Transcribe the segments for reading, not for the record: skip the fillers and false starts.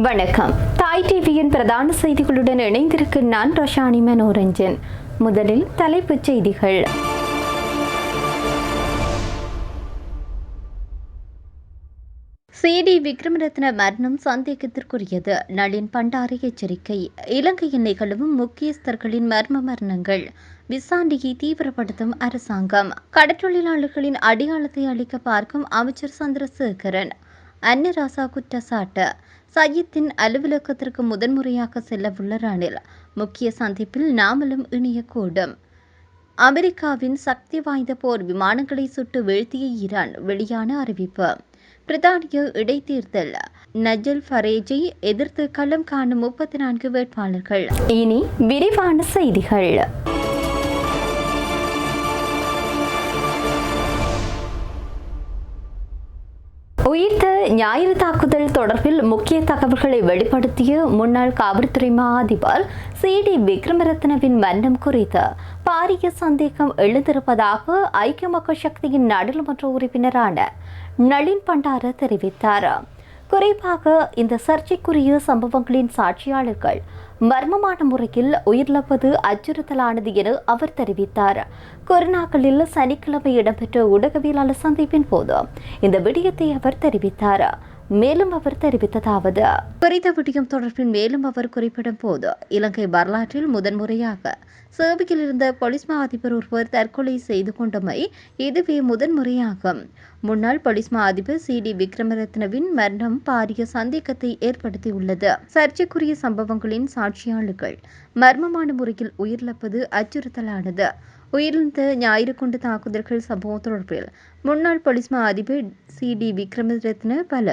வணக்கம். தாய் டிவியின் பிரதான செய்திகளுடன் இணைந்திருக்கும் நான் ரோஷானி மனோரஞ்சன். முதலில் தலைப்புச் செய்திகள். சி.டி. விக்ரமரத்ன மரணம் சந்தேகத்திற்குரியது. நளின் பண்டாரி எச்சரிக்கை. இலங்கையில் நிகழும் முக்கியஸ்தர்களின் மர்ம மரணங்கள் விசாரணையை தீவிரப்படுத்தும் அரசாங்கம். கடற்றொழிலாளர்களின் அடையாளத்தை அளிக்க பார்க்கும் அமைச்சர் சந்திரசேகரன். அன்னராசா குற்றச்சாட்டு. சையத்தின் அலுவலகத்திற்கு முதன்முறையாக செல்லவுள்ள ரணில். முக்கிய சந்திப்பில் நாமலும் இணையக்கூடும். அமெரிக்காவின் சக்தி வாய்ந்த போர் விமானங்களை சுட்டு வீழ்த்திய ஈரான் வெளியான அறிவிப்பு. பிரித்தானிய இடைத்தேர்தல். நஜல் ஃபரேஜை எதிர்த்து களம் காணும் 34 வேட்பாளர்கள். இனி விரிவான செய்திகள். உயிர்த்த ஞாயிறு தாக்குதல் தொடர்பில் முக்கிய தகவல்களை வெளிப்படுத்திய முன்னாள் காவல்துறை மா அதிபர் சி.டி. விக்ரமரத்னவின் மரணம் குறித்து பாரிய சந்தேகம் எழுந்திருப்பதாக ஐக்கிய மக்கள் சக்தியின் நாடாளுமன்ற உறுப்பினரான நளின் பண்டார தெரிவித்தார். குறிப்பாக இந்த சர்ச்சைக்குரிய சம்பவங்களின் சாட்சியாளர்கள் மர்மமான முறையில் உயிரிழப்பது அச்சுறுத்தலானது என அவர் தெரிவித்தார். கொரோனாக்களில் சனிக்கிழமை இடம்பெற்ற ஊடகவியலாளர் சந்திப்பின் போது இந்த விடயத்தை அவர் தெரிவித்தார். மேலும் அவர் தெரிவித்ததாவது: குறித்த விடயம் தொடர்பில் மேலும் அவர் குறிப்பிடும் போது, இலங்கை வரலாற்றில் முதன்முறையாக சேவையில் இருந்த போலீஸ் மா அதிபர் ஒருவர் தற்கொலை செய்து கொண்டமை இதுவே முதன்முறையாகும். முன்னாள் போலீஸ் மா அதிபர் சி.டி. விக்ரமரத்னவின் மரணம் பாரிய சந்தேகத்தை ஏற்படுத்தியுள்ளது. சர்ச்சைக்குரிய சம்பவங்களின் சாட்சியாளர்கள் மர்மமான முறையில் உயிரிழப்பது அச்சுறுத்தலானது. உயிரிழந்த ஞாயிறு கொண்டு தாக்குதல்கள் சம்பவம் தொடர்பில் முன்னாள் போலீஸ் மா அதிபர் சி.டி. விக்ரமரத்ன பல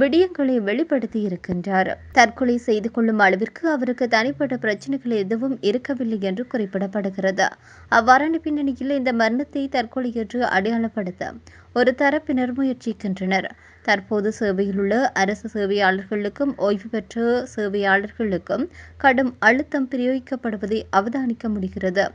விடயங்களை வெளிப்படுத்தியிருக்கின்றார். தற்கொலை செய்து கொள்ளும் அளவிற்கு அவருக்கு தனிப்பட்ட பிரச்சனைகள் எதுவும் இருக்கவில்லை என்று குறிப்பிடப்படுகிறது. அவ்வாறான பின்னணியில் இந்த மரணத்தை தற்கொலை என்று அடையாளப்படுத்த ஒரு தரப்பினர் முயற்சிக்கின்றனர். தற்போது சேவையில் உள்ள அரசு சேவையாளர்களுக்கும் ஓய்வு பெற்ற சேவையாளர்களுக்கும் கடும் அழுத்தம் பிரயோகிக்கப்படுவதை அவதானிக்க முடிகிறது.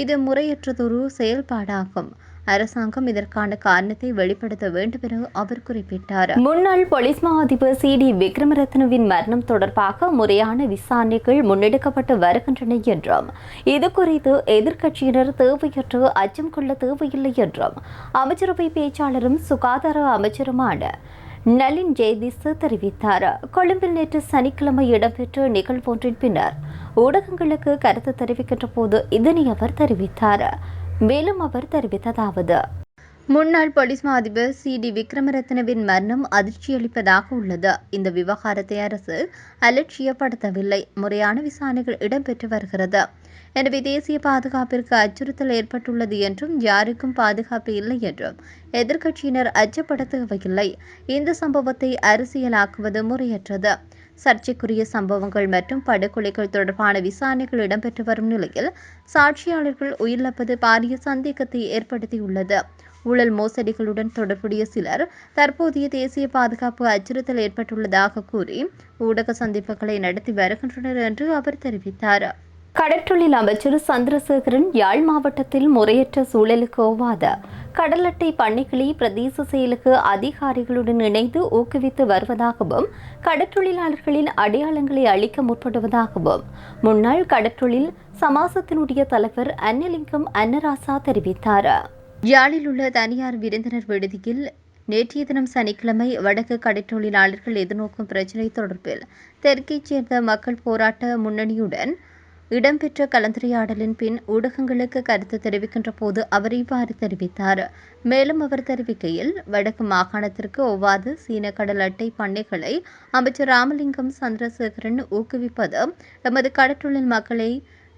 இது முறையற்றதொரு செயல்பாடாகும். அரசாங்கம் இதற்கான காரணத்தை வெளிப்படுத்த வேண்டும் என அவர் குறிப்பிட்டார். முன்னாள் போலீஸ் மா அதிபர் சி.டி. விக்ரமரத்னவின் மரணம் தொடர்பாக முறையான விசாரணைகள் முன்னெடுக்கப்பட்டு வருகின்றன என்றும் இது குறித்து எதிர்க்கட்சியினர் தேவையற்ற அச்சம் கொள்ள தேவையில்லை என்றும் அமைச்சரவை பேச்சாளரும் சுகாதார அமைச்சருமான நளின் ஜெயதிஸ் தெரிவித்தார். கொழும்பில் நேற்று சனிக்கிழமை இடம்பெற்ற நிகழ்வொன்றின் பின்னர் ஊடகங்களுக்கு கருத்து தெரிவிக்கின்ற போது இதனை அவர் தெரிவித்தார். மேலும் அவர் தெரிவித்ததாவது: முன்னாள் போலீஸ் மா அதிபர் சி.டி. விக்ரமரத்னவின் மரணம் அதிர்ச்சியளிப்பதாக உள்ளது. இந்த விவகாரத்தை அரசு அலட்சியப்படுத்தவில்லை. முறையான விசாரணைகள் இடம்பெற்று வருகிறது. எனவே தேசிய பாதுகாப்பிற்கு அச்சுறுத்தல் ஏற்பட்டுள்ளது என்றும் யாருக்கும் பாதுகாப்பு இல்லை என்றும் எதிர்க்கட்சியினர் அச்சப்பட தேவையில்லை. இந்த சம்பவத்தை அரசியலாக்குவது முறையற்றது. சர்ச்சைக்குரிய சம்பவங்கள் மற்றும் படுகொலைகள் தொடர்பான விசாரணைகள் இடம்பெற்று வரும் நிலையில் சாட்சியாளர்கள் உயிரிழப்பது பாரிய சந்தேகத்தை ஏற்படுத்தியுள்ளது. ஊழல் மோசடிகளுடன் தொடர்புடைய சிலர் தற்போதைய தேசிய பாதுகாப்பு அச்சுறுத்தல் ஏற்பட்டுள்ளதாக கூறி ஊடக சந்திப்புகளை நடத்தி வருகின்றனர் என்று அவர் தெரிவித்தார். கடற்றொழில் அமைச்சர் சந்திரசேகரன் யாழ் மாவட்டத்தில் முறையற்ற சூழலுக்கு ஒவ்வாத கடல் அட்டை பண்ணைகளை பிரதேச செயலுக்கு அதிகாரிகளுடன் இணைந்து ஊக்குவித்து வருவதாகவும் கடற்றொழிலாளர்களின் அடையாளங்களை அளிக்க முற்படுவதாகவும் முன்னாள் கடற்றொழில் சமாசத்தினுடைய தலைவர் அன்னலிங்கம் அன்னராசா தெரிவித்தார். யாழில் உள்ள தனியார் விருந்தினர் விடுதியில் நேற்றைய தினம் சனிக்கிழமை வடக்கு கடற்றொழிலாளர்கள் எதிர்நோக்கும் பிரச்சினை தொடர்பில் தெற்கைச் சேர்ந்த மக்கள் போராட்ட முன்னணியுடன் இடம்பெற்ற கலந்துரையாடலின் பின் ஊடகங்களுக்கு கருத்து தெரிவிக்கின்ற போது அவர் இவ்வாறு தெரிவித்தார். மேலும் அவர் தெரிவிக்கையில், வடக்கு மாகாணத்திற்கு ஒவ்வாத சீன கடல் அட்டை பண்ணைகளை அமைச்சர் ராமலிங்கம் சந்திரசேகரன் ஊக்குவிப்பது எமது கடற்றொழில் மக்களை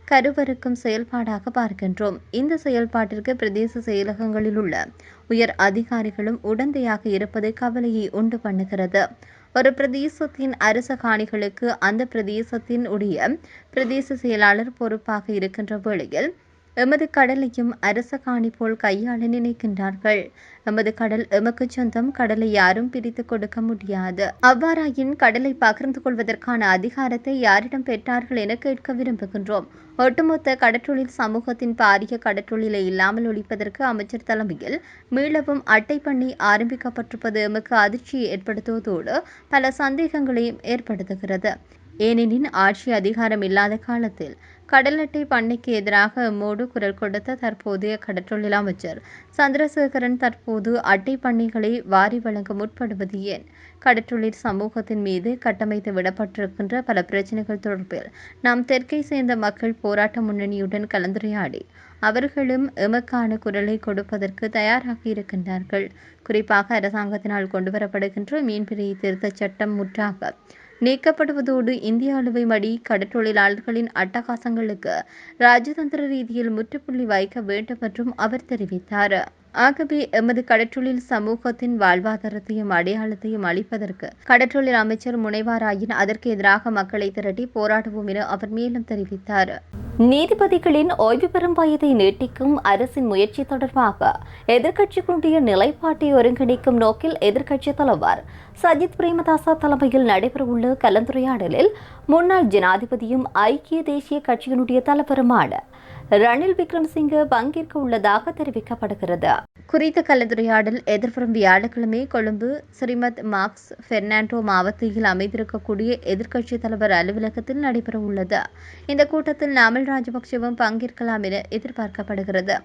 கருவறுக்கும் செயல்பாடாக பார்க்கின்றோம். இந்த செயல்பாட்டிற்கு பிரதேச செயலகங்களில் உள்ள உயர் அதிகாரிகளும் உடந்தையாக இருப்பது கவலையை உண்டு பண்ணுகிறது. ஒரு பிரதேசத்தின் அரச காணிகளுக்கு அந்த பிரதேசத்தின் உடைய பிரதேச செயலாளர் பொறுப்பாக இருக்கின்ற வேளையில் எமது கடலையும் அரச காணி போல் கையாள நினைக்கின்றார்கள். எமது கடல் எமக்கு சொந்தம். கடலை யாரும் பிரித்து கொடுக்க முடியாது. அவ்வாறாயின் கடலை பகிர்ந்து கொள்வதற்கான அதிகாரத்தை யாரிடம் பெற்றார்கள் என கேட்க விரும்புகின்றோம். ஒட்டுமொத்த கடற்றொழில் சமூகத்தின் பாரிய கடற்றொழிலை இல்லாமல் ஒழிப்பதற்கு அமைச்சர் தலைமையில் மீளவும் அட்டை பண்ணி ஆரம்பிக்கப்பட்டிருப்பது எமக்கு அதிர்ச்சியை ஏற்படுத்துவதோடு பல சந்தேகங்களையும் ஏற்படுத்துகிறது. ஏனெனில் ஆட்சி அதிகாரம் இல்லாத காலத்தில் கடல் அட்டை பண்ணைக்கு எதிராக எம்மோடு குரல் கொடுத்த தற்போதைய கடற்றொழில் அமைச்சர் சந்திரசேகரன் தற்போது அட்டை பண்ணைகளை வாரி வழங்க முற்படுவது ஏன்? கடற்றொழில் சமூகத்தின் மீது கட்டமைத்து விடப்பட்டிருக்கின்ற பல பிரச்சினைகள் தொடர்பில் நாம் தெற்கை சேர்ந்த மக்கள் போராட்ட முன்னணியுடன் கலந்துரையாடி அவர்களும் எமக்கான குரலை கொடுப்பதற்கு தயாராக இருக்கின்றார்கள். குறிப்பாக அரசாங்கத்தினால் கொண்டுவரப்படுகின்ற மீன்பிடி திருத்தச் சட்டம் முற்றாக நீக்கப்படுவதோடு இந்திய அளவை மடி கடற்றொழிலாளர்களின் அட்டகாசங்களுக்கு ராஜதந்திர ரீதியில் முற்றுப்புள்ளி வைக்க வேண்டும் என்றும் அவர் தெரிவித்தார். ஆகவே எமது கடற்றொழில் சமூகத்தின் வாழ்வாதாரத்தையும் அடையாளத்தையும் அளிப்பதற்கு கடற்றொழில் அமைச்சர் முனைவாராயின் அதற்கு எதிராக மக்களை திரட்டி போராடுவோம் என அவர் மேலும் தெரிவித்தார். நீதிபதிகளின் ஓய்வு பெறும் வயதை நீட்டிக்கும் அரசின் முயற்சி தொடர்பாக எதிர்க்கட்சிகளுடைய நிலைப்பாட்டை ஒருங்கிணைக்கும் நோக்கில் எதிர்க்கட்சித் தலைவர் சஜித் பிரேமதாச தலைமையில் நடைபெறவுள்ள கலந்துரையாடலில் முன்னாள் ஜனாதிபதியும் ஐக்கிய தேசிய கட்சியினுடைய தலைவருமான ரணில் விக்ரமசிங்கே பங்கேற்க உள்ளதாக தெரிவிக்கப்படுகிறது. குறித்த கலந்துரையாடல் எதிர்வரும் வியாழக்கிழமை கொழும்பு ஸ்ரீமத் மார்க்ஸ் பெர்னாண்டோ மாவட்டத்தில் அமைந்திருக்கக்கூடிய எதிர்க்கட்சித் தலைவர் அலுவலகத்தில் நடைபெற உள்ளது. இந்த கூட்டத்தில் நாமல் ராஜபக்சவும் பங்கேற்கலாம் என எதிர்பார்க்கப்படுகிறது.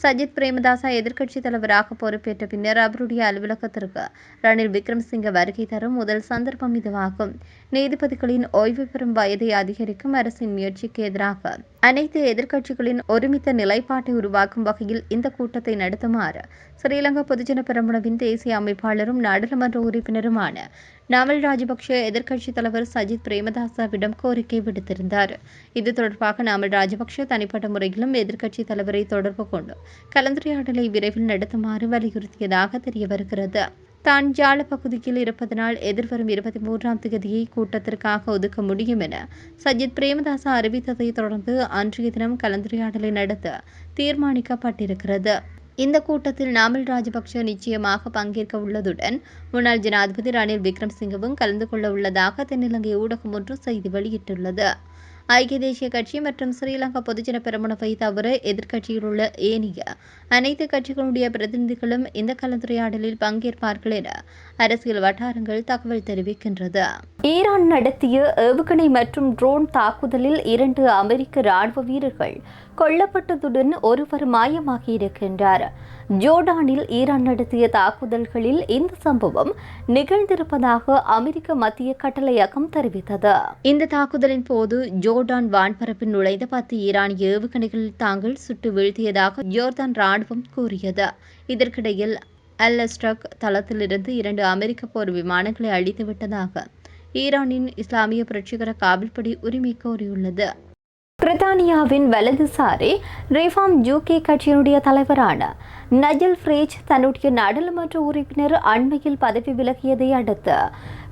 சஜித் பிரேமதாசா எதிர்க்கட்சித் தலைவராக பொறுப்பேற்ற பின்னர் அவருடைய அலுவலகத்திற்கு ரணில் விக்ரமசிங்கே வருகை தரும் முதல் சந்தர்ப்பம் இதுவாகும். நீதிபதிகளின் ஓய்வு பெறும் வயதை அதிகரிக்கும் அரசின் முயற்சிக்கு எதிராக அனைத்து எதிர்க்கட்சிகளின் ஒருமித்த நிலைப்பாட்டை உருவாக்கும் வகையில் இந்த கூட்டத்தை நடத்துமாறு ஸ்ரீலங்கா பொதுஜன பெரமுனவின் தேசிய அமைப்பாளரும் நாடாளுமன்ற உறுப்பினருமான நாமல் ராஜபக்ஷ எதிர்க்கட்சித் தலைவர் சஜித் பிரேமதாசவிடம் கோரிக்கை விடுத்திருந்தார். இது தொடர்பாக நாமல் ராஜபக்ஷ தனிப்பட்ட முறையிலும் எதிர்க்கட்சித் தலைவரை தொடர்பு கொண்டு கலந்துரையாடலை விரைவில் நடத்துமாறு வலியுறுத்தியதாக தெரியவருகிறது. தான் ஜால பகுதியில் இருப்பதனால் எதிர்வரும் 23ஆம் தேதியை கூட்டத்திற்காக ஒதுக்க முடியும் என சஜித் பிரேமதாசா அறிவித்ததை தொடர்ந்து அன்றைய தினம் கலந்துரையாடலை நடத்த தீர்மானிக்கப்பட்டிருக்கிறது. இந்த கூட்டத்தில் நாமல் ராஜபக்ஷ நிச்சயமாக பங்கேற்க உள்ளதுடன் முன்னாள் ஜனாதிபதி ரணில் விக்ரமசிங்கவும் கலந்து கொள்ள உள்ளதாக தென்னிலங்கை ஊடகம் ஒன்று செய்தி வெளியிட்டுள்ளது. ஐக்கிய தேசிய கட்சி மற்றும் ஸ்ரீலங்கா பொதுஜன பெரமுனவை தவிர எதிர்க்கட்சியில் உள்ள ஏனைய அனைத்து கட்சிகளுடைய பிரதிநிதிகளும் இந்த கலந்துரையாடலில் பங்கேற்பார்கள் என அரசியல் வட்டாரங்கள் தகவல் தெரிவிக்கின்றது. ஈரான் நடத்திய ஏவுகணை மற்றும் ட்ரோன் தாக்குதலில் 2 அமெரிக்க ராணுவ வீரர்கள் கொல்லப்பட்டதுடன் ஒருவர் மாயமாகியிருக்கின்றார். ஜோர்டானில் ஈரான் நடத்திய தாக்குதல்களில் இந்த சம்பவம் நிகழ்ந்திருப்பதாக அமெரிக்க மத்திய கட்டளையகம் தெரிவித்தது. இந்த தாக்குதலின் போது ஜோர்டான் வான்பரப்பில் நுழைந்த 10 ஈரானிய ஏவுகணைகளில் தாங்கள் சுட்டு வீழ்த்தியதாக ஜோர்தான் ராணுவம் கூறியது. இதற்கிடையில் அல்-அஸ்ட்ரக் தளத்திலிருந்து 2 அமெரிக்க போர் விமானங்களை அழித்துவிட்டதாக ஈரானின் இஸ்லாமிய புரட்சிகர காவல்படை உரிமை கோரியுள்ளது. பிரித்தானியாவின் வலதுசாரி ரிஃபார்ம் யூகே கட்சியினுடைய தலைவரான நஜல் ஃப்ரேஜ் தன்னுடைய நாடாளுமன்ற உறுப்பினர் அண்மையில் பதவி விலகியதை அடுத்து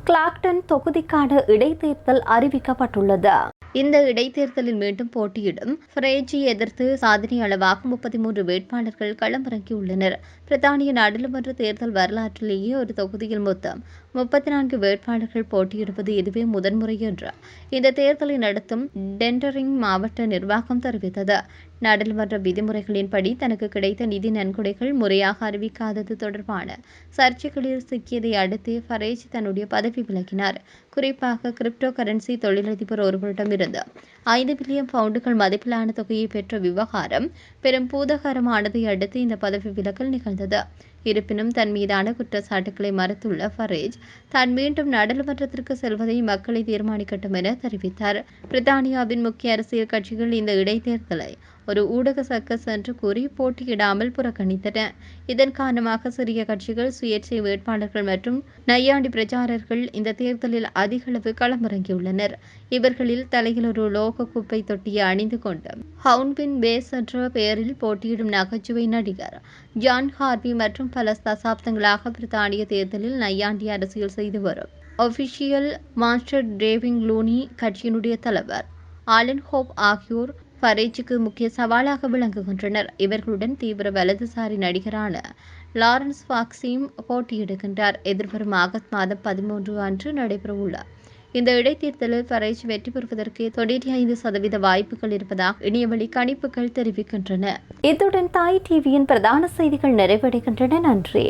கிளாக்டன் தொகுதிக்கான இடைத்தேர்தல் அறிவிக்கப்பட்டுள்ளது. இந்த இடைத்தேர்தலில் மீண்டும் போட்டியிடும் ஃப்ரேஜை எதிர்த்து சாதனை அளவாக 33 வேட்பாளர்கள் களமிறங்கியுள்ளனர். பிரித்தானிய நாடாளுமன்ற தேர்தல் வரலாற்றிலேயே ஒரு தொகுதியில் மொத்தம் 34 வேட்பாளர்கள் போட்டியிடுவது இதுவே முதன்முறை என்று இந்த தேர்தலை நடத்தும் டெண்டரிங் மாவட்ட நிர்வாகம் தெரிவித்தது. நாடாளுமன்ற விதிமுறைகளின்படி தனக்கு கிடைத்த நிதி நன்கொடைகள் முறையாக அறிவிக்காதது தொடர்பான சர்ச்சைகளில் சிக்கியதை அடுத்து ஃபரேஜ் தன்னுடைய பதவி விலகினார். குறிப்பாக கிரிப்டோ கரன்சி தொழிலதிபர் ஒருவரிடமிருந்து 5 பில்லியன் பவுண்டுகள் மதிப்பிலான தொகையை பெற்ற விவகாரம் பெரும் பூதகரமானதை அடுத்து இந்த பதவி விலகல் நிகழ்ந்தது. இருப்பினும் தன் மீதான குற்றச்சாட்டுகளை மறுத்துள்ள ஃபரேஜ் தான் மீண்டும் நாடாளுமன்றத்திற்கு செல்வதை மக்களை தீர்மானிக்கட்டும் என தெரிவித்தார். பிரித்தானியாவின் முக்கிய அரசியல் கட்சிகள் இந்த இடைத்தேர்தலை ஒரு ஊடக சர்க்கஸ் என்று கூறி போட்டியிடாமல் புறக்கணித்தன. இதன் காரணமாக சிறிய கட்சிகள், சுயேட்சை வேட்பாளர்கள் மற்றும் நையாண்டி பிரச்சாரர்கள் இந்த தேர்தலில் அதிகளவு களமிறங்கியுள்ளனர். இவர்களில் தலையில் ஒரு லோக குப்பை தொட்டியை அணிந்து கொண்டு ஹவுன்பின் பேஸ் என்ற பெயரில் போட்டியிடும் நகைச்சுவை நடிகர் ஜான் ஹார்வி மற்றும் பல தசாப்தங்களாக பிரித்தானிய தேர்தலில் நையாண்டி அரசியல் செய்து வரும் ஒபிஷியல் மாஸ்டர் டேவிங் லூனி கட்சியினுடைய தலைவர் ஆலன் ஹோப் ஆகியோர் ஃபரேஜுக்கு முக்கிய சவாலாக விளங்குகின்றனர். இவர்களுடன் தீவிர வலதுசாரி நடிகரான லாரன்ஸ் ஃபாக்ஸியும் போட்டியிடுகின்றார். எதிர்வரும் ஆகஸ்ட் மாதம் 13 அன்று நடைபெறவுள்ள இந்த இடைத்தேர்தலில் ஃபரேஜ் வெற்றி பெறுவதற்கு 95% வாய்ப்புகள் இருப்பதாக இணையவழி கணிப்புகள் தெரிவிக்கின்றன. இத்துடன் தாய் டிவியின் பிரதான செய்திகள் நிறைவடைகின்றன. நன்றி.